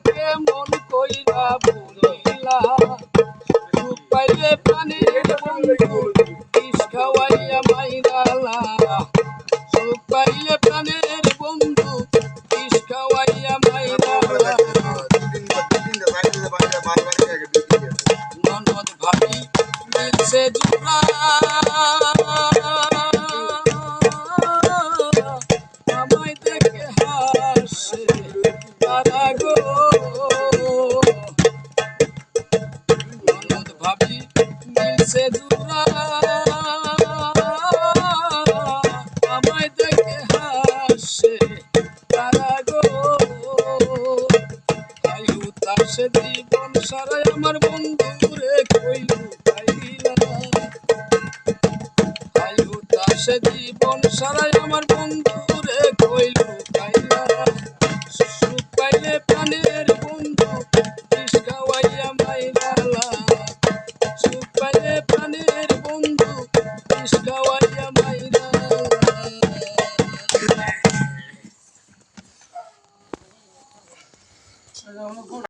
কেমন কইরা বলিলা সুখ পাইলে প্রাণের বন্ধু বিষ খাওয়াইয়া মাইরালা সুখ পাইলে প্রাণের বন্ধু বিষ খাওয়াইয়া মাইরালা ননদ ভাবি মিলছে জুড়া আমায় দেখে হাসে তারা গো ননদ ভাবি মিলছে জুড়া আমায় দেখে হাসে তারা গো আয়ু তার সে জীবন সারাই আমার বন্ধুরে কইলু পাইলা আয়ু তার সে জীবন সারাই আমার বন্ধুরে কইলু পাইলা সুখ পাইলে প্রাণের বন্ধু বিষ খাওয়াইয়া মাইরালা সুখ পাইলে প্রাণের বন্ধু বিষ খাওয়াইয়া মাইরালা